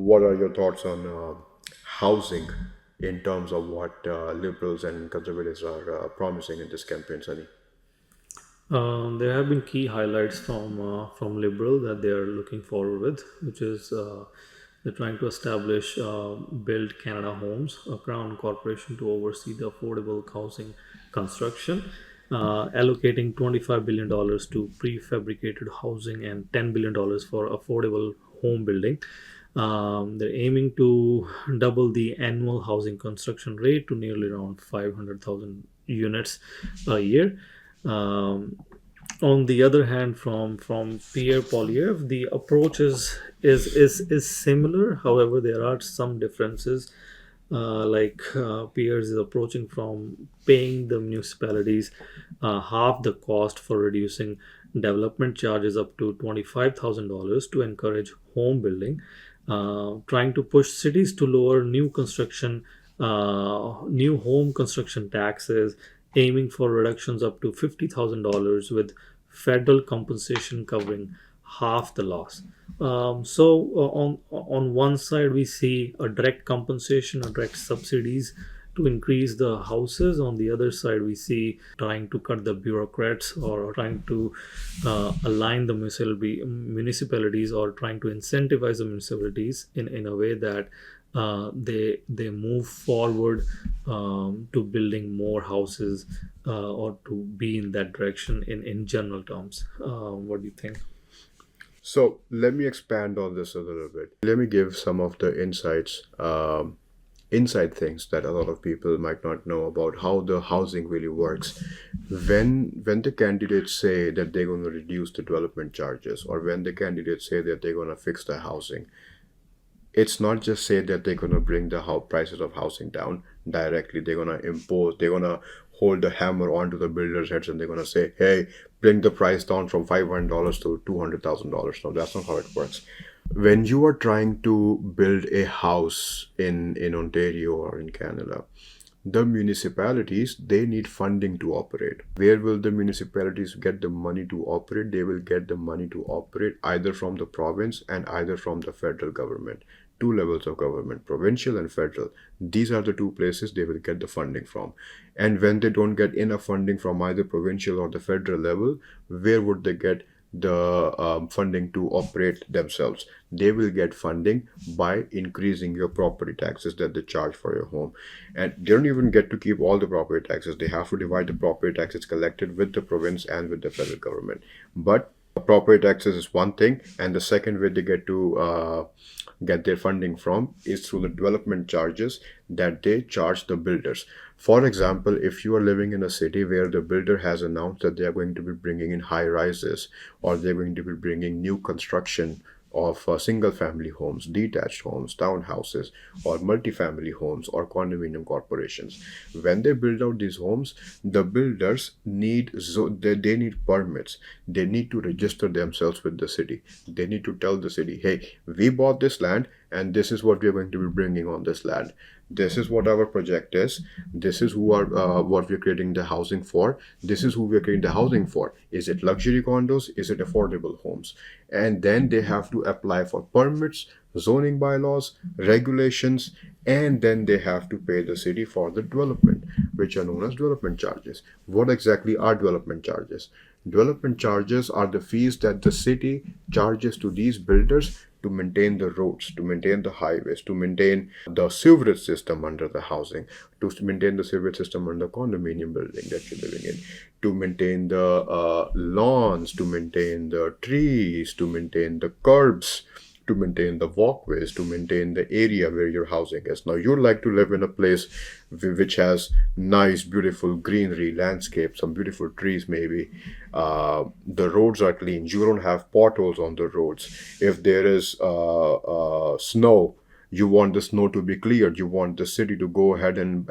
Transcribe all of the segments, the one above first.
what are your thoughts on housing in terms of what liberals and conservatives are promising in this campaign, Sunny? There have been key highlights from Liberal that they are looking forward with, which is they're trying to establish Build Canada Homes, a crown corporation to oversee the affordable housing construction, allocating $25 billion to prefabricated housing and $10 billion for affordable home building. They're aiming to double the annual housing construction rate to nearly around 500,000 units a year. Um, on the other hand, from Pierre Poilievre, the approach is similar. However, there are some differences. Pierre is approaching from paying the municipalities half the cost for reducing development charges up to $25,000 to encourage home building, trying to push cities to lower new home construction taxes, aiming for reductions up to $50,000 with federal compensation covering half the loss. On one side, we see a direct compensation or direct subsidies to increase the houses. On the other side, we see trying to cut the bureaucrats or trying to align the municipalities or trying to incentivize the municipalities in a way that they move forward to building more houses or to be in that direction in general terms. What do you think? So let me expand on this a little bit. Let me give some of the inside things that a lot of people might not know about how the housing really works. When the candidates say that they're going to reduce the development charges, or when the candidates say that they're going to fix the housing, it's not just say that they're going to bring the prices of housing down directly. They're going to impose, they're going to hold the hammer onto the builders' heads, and they're going to say, hey, bring the price down from $500 to $200,000. No, that's not how it works. When you are trying to build a house in Ontario or in Canada, the municipalities, they need funding to operate. Where will the municipalities get the money to operate? They will get the money to operate either from the province and either from the federal government. Two levels of government, provincial and federal. These are the two places they will get the funding from. And when they don't get enough funding from either provincial or the federal level, where would they get the funding to operate themselves? They will get funding by increasing your property taxes that they charge for your home. And they don't even get to keep all the property taxes. They have to divide the property taxes collected with the province and with the federal government. But property taxes is one thing, and the second way they get to get their funding from is through the development charges that they charge the builders. For example, if you are living in a city where the builder has announced that they are going to be bringing in high rises, or they're going to be bringing new construction of single family homes, detached homes, townhouses, or multifamily homes, or condominium corporations. When they build out these homes, the builders they need permits. They need to register themselves with the city. They need to tell the city, hey, we bought this land and this is what we are going to be bringing on this land. This is what our project is. This is what we're creating the housing for. This is who we're creating the housing for. Is it luxury condos? Is it affordable homes? And then they have to apply for permits, zoning bylaws, regulations, and then they have to pay the city for the development, which are known as development charges. What exactly are development charges? Development charges are the fees that the city charges to these builders to maintain the roads, to maintain the highways, to maintain the sewerage system under the housing, to maintain the sewerage system under the condominium building that you're living in, to maintain the lawns, to maintain the trees, to maintain the curbs, to maintain the walkways, to maintain the area where your housing is. Now, you'd like to live in a place which has nice, beautiful greenery, landscape, some beautiful trees maybe. The roads are clean. You don't have potholes on the roads. If there is snow, you want the snow to be cleared. You want the city to go ahead and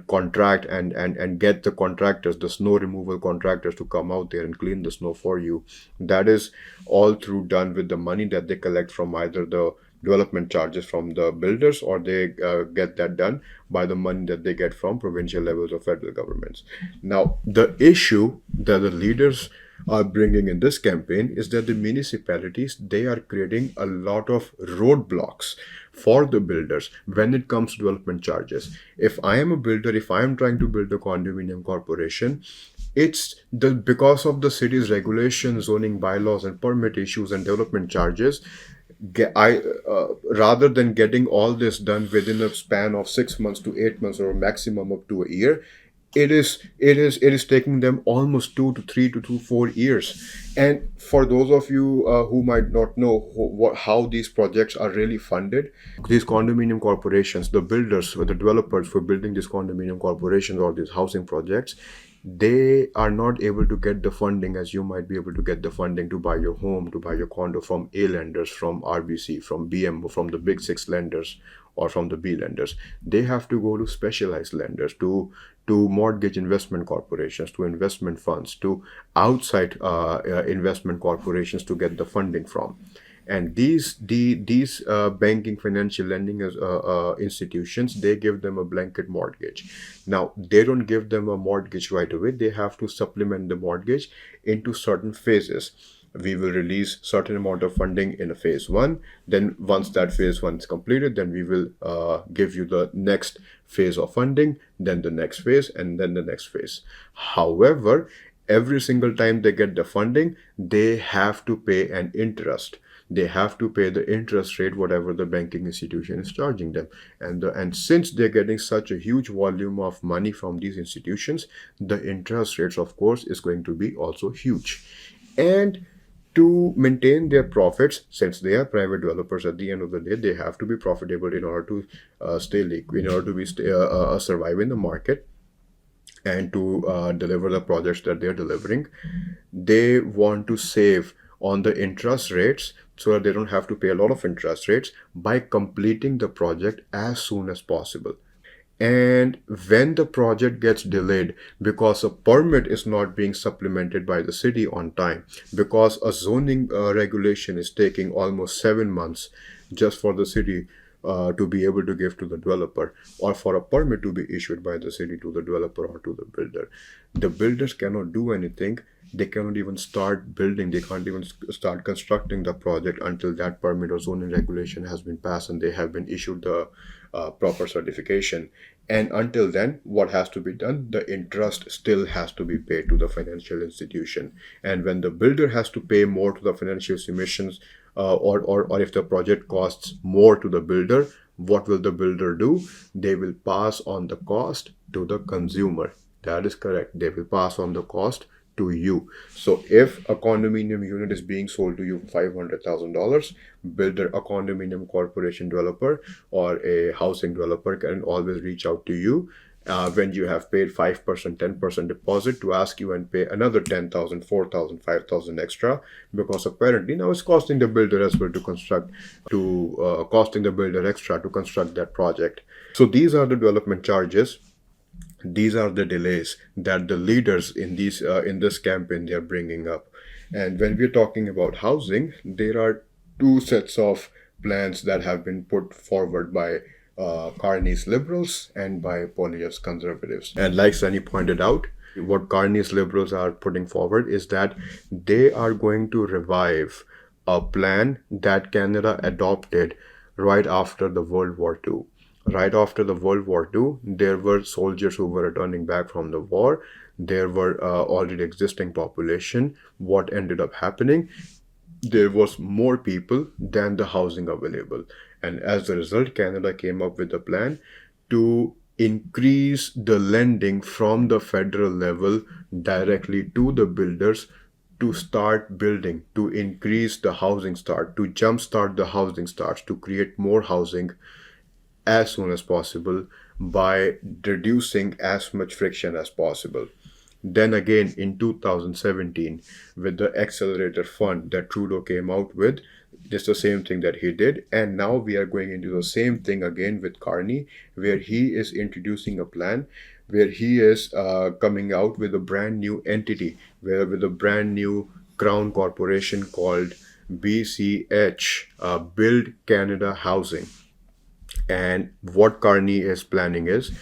contract and get the contractors, the snow removal contractors, to come out there and clean the snow for you. That is all through done with the money that they collect from either the development charges from the builders, or they get that done by the money that they get from provincial levels or federal governments. Now, the issue that the leaders are bringing in this campaign is that the municipalities, they are creating a lot of roadblocks for the builders when it comes to development charges. If I am a builder, if I am trying to build a condominium corporation, it's the because of the city's regulations, zoning bylaws, and permit issues and development charges. Rather than getting all this done within a span of 6 months to 8 months or a maximum up to a year, it is taking them almost 2 to 4 years. And for those of you who might not know how these projects are really funded, these condominium corporations, the builders or the developers for building these condominium corporations or these housing projects, they are not able to get the funding as you might be able to get the funding to buy your home, to buy your condo from A lenders, from RBC, from BMO, from the big six lenders, or from the B lenders. They have to go to specialized lenders, to mortgage investment corporations, to investment funds, to outside investment corporations to get the funding from. And these banking, financial lending institutions, they give them a blanket mortgage. Now they don't give them a mortgage right away. They have to supplement the mortgage into certain phases. We will release certain amount of funding in a phase one. Then once that phase one is completed, then we will give you the next phase of funding, then the next phase, and then the next phase. However, every single time they get the funding, they have to pay an interest. They have to pay the interest rate whatever the banking institution is charging them. And since they're getting such a huge volume of money from these institutions, the interest rates, of course, is going to be also huge. And to maintain their profits, since they are private developers, at the end of the day, they have to be profitable in order to stay liquid, in order to be survive in the market, and to deliver the projects that they're delivering. They want to save on the interest rates so that they don't have to pay a lot of interest rates by completing the project as soon as possible. And when the project gets delayed because a permit is not being supplemented by the city on time, because a zoning regulation is taking almost 7 months just for the city to be able to give to the developer, or for a permit to be issued by the city to the developer or to the builder, the builders cannot do anything. They cannot even start building. They can't even start constructing the project until that permit or zoning regulation has been passed and they have been issued the proper certification. And until then, what has to be done? The interest still has to be paid to the financial institution. And when the builder has to pay more to the financial institutions, or if the project costs more to the builder, what will the builder do? They will pass on the cost to the consumer. That is correct. They will pass on the cost to you. So if a condominium unit is being sold to you for $500,000, builder, a condominium corporation developer, or a housing developer can always reach out to you when you have paid 5%, 10% deposit, to ask you and pay another 10,000, 4,000, 5,000 extra, because apparently now it's costing the builder as well to construct, costing the builder extra to construct that project. So these are the development charges. These are the delays that the leaders in this campaign, they are bringing up. And when we're talking about housing, there are two sets of plans that have been put forward by Carney's liberals and by Poilievre's conservatives. And like Sunny pointed out, what Carney's liberals are putting forward is that they are going to revive a plan that Canada adopted right after the World War II. Right after the World War II, there were soldiers who were returning back from the war. There were already existing population. What ended up happening? There was more people than the housing available. And as a result, Canada came up with a plan to increase the lending from the federal level directly to the builders to start building, to increase the housing start, to jumpstart the housing starts, to create more housing as soon as possible by reducing as much friction as possible. Then again, in 2017, with the accelerator fund that Trudeau came out with, just the same thing that he did. And now we are going into the same thing again with Carney, where he is introducing a plan where he is coming out with a brand new entity, with a brand new crown corporation called BCH, Build Canada Housing. And what Carney is planning is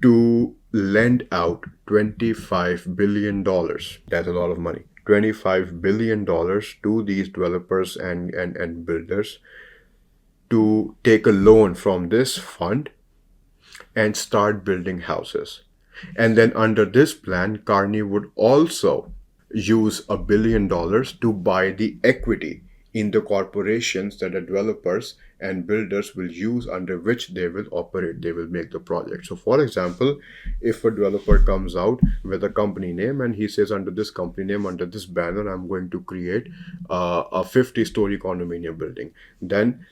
to lend out $25 billion. That's a lot of money. $25 billion to these developers and builders to take a loan from this fund and start building houses. And then under this plan, Carney would also use $1 billion to buy the equity in the corporations that the developers and builders will use, under which they will operate, they will make the project. So for example, if a developer comes out with a company name and he says, under this company name, under this banner, I'm going to create a 50-story condominium building, then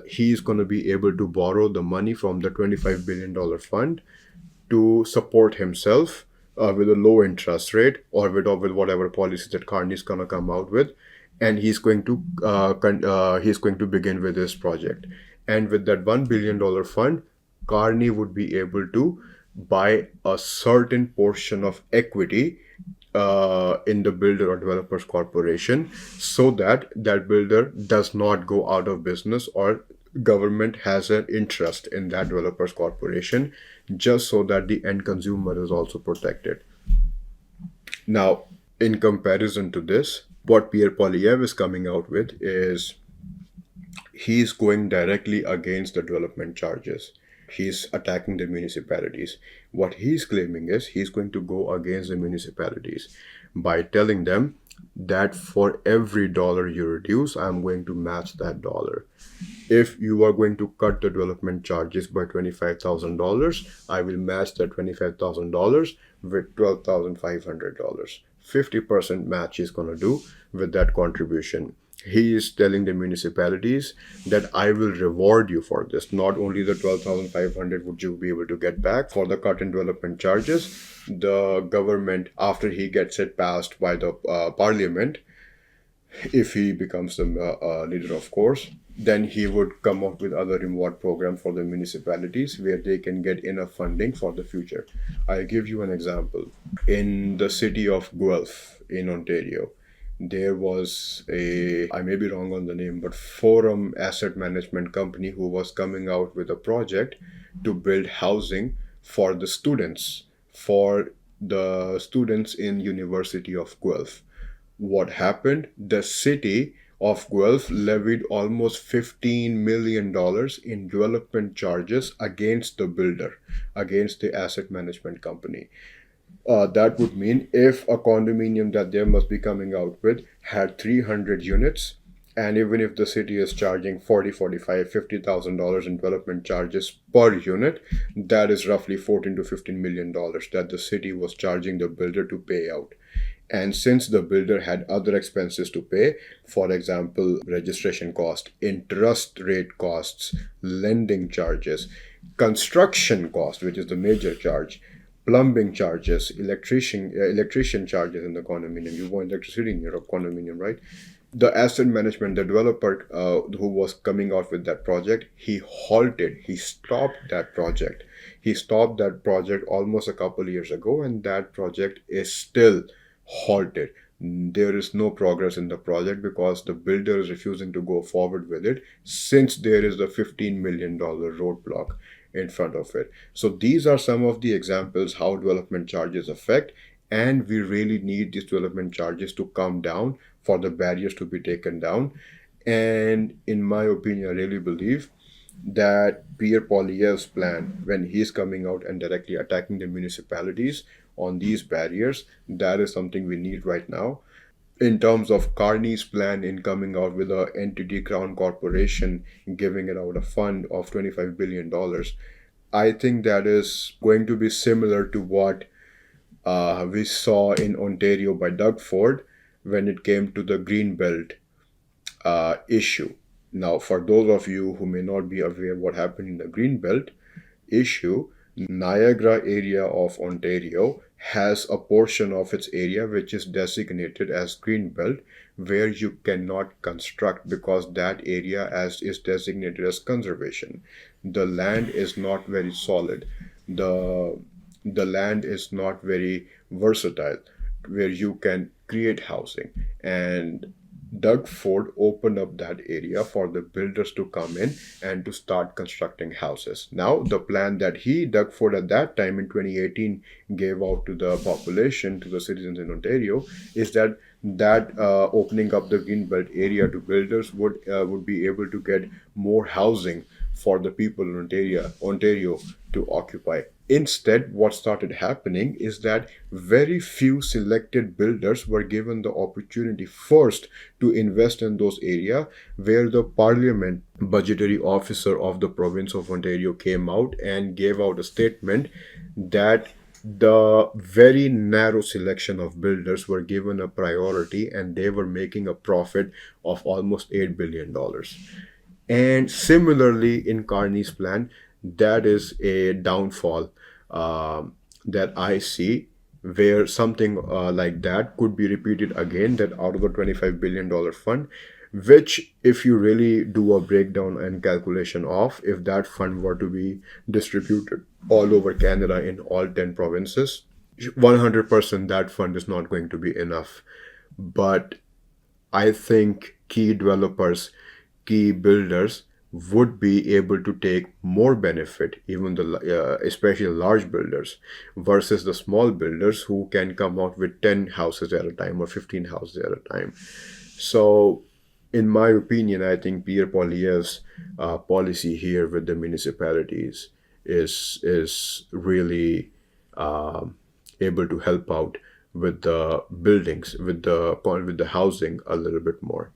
he's going to be able to borrow the money from the $25 billion fund to support himself with a low interest rate, or with whatever policies that Carney is going to come out with, and he's going to begin with this project. And with that $1 billion fund, Carney would be able to buy a certain portion of equity in the builder or developers corporation, so that that builder does not go out of business, or government has an interest in that developers corporation, just so that the end consumer is also protected. Now, in comparison to this, what Pierre Poilievre is coming out with is he's going directly against the development charges. He's attacking the municipalities. What he's claiming is he's going to go against the municipalities by telling them that for every dollar you reduce, I'm going to match that dollar. If you are going to cut the development charges by $25,000, I will match that $25,000 with $12,500. 50% match is going to do with that contribution. He is telling the municipalities that I will reward you for this. Not only the $12,500 would you be able to get back for the cut in development charges, the government, after he gets it passed by the parliament, if he becomes the leader, of course, then he would come up with other reward programs for the municipalities where they can get enough funding for the future. I'll give you an example. In the city of Guelph in Ontario, there was I may be wrong on the name, but Forum Asset Management Company who was coming out with a project to build housing for the students, in University of Guelph. What happened? The city of Guelph levied almost $15 million in development charges against the builder, against the asset management company. That would mean if a condominium that they must be coming out with had 300 units, and even if the city is charging $40,000, $50,000 in development charges per unit, that is roughly $14 to $15 million that the city was charging the builder to pay out. And since the builder had other expenses to pay, for example, registration cost, interest rate costs, lending charges, construction cost, which is the major charge, plumbing charges, electrician charges in the condominium. You want electricity in your condominium, right? The asset management, the developer who was coming out with that project, he stopped that project. He stopped that project almost a couple years ago, and that project is still halted. There is no progress in the project because the builder is refusing to go forward with it, since there is a $15 million roadblock in front of it. So these are some of the examples how development charges affect, and we really need these development charges to come down for the barriers to be taken down. And in my opinion, I really believe that Pierre Poilievre's plan, when he's coming out and directly attacking the municipalities on these barriers, that is something we need right now. In terms of Carney's plan in coming out with a entity crown corporation, giving it out a fund of $25 billion, I think that is going to be similar to what we saw in Ontario by Doug Ford when it came to the Greenbelt issue. Now, for those of you who may not be aware what happened in the Greenbelt issue, Niagara area of Ontario has a portion of its area which is designated as Greenbelt, where you cannot construct because that area is designated as conservation. The land is not very solid. The land is not very versatile where you can create housing. And Doug Ford opened up that area for the builders to come in and to start constructing houses. Now, the plan that Doug Ford at that time in 2018 gave out to the population, to the citizens in Ontario, is that that opening up the greenbelt area to builders would be able to get more housing for the people in Ontario to occupy. Instead, what started happening is that very few selected builders were given the opportunity first to invest in those areas, where the Parliament budgetary officer of the province of Ontario came out and gave out a statement that the very narrow selection of builders were given a priority and they were making a profit of almost $8 billion. And similarly, in Carney's plan, that is a downfall that I see, where something like that could be repeated again, that out of the $25 billion fund, which, if you really do a breakdown and calculation of, if that fund were to be distributed all over Canada in all 10 provinces, 100% that fund is not going to be enough. But I think key developers, key builders would be able to take more benefit, even especially large builders, versus the small builders who can come out with 10 houses at a time or 15 houses at a time. So, in my opinion, I think Pierre Poilievre's policy here with the municipalities is really able to help out with the buildings, with the housing a little bit more.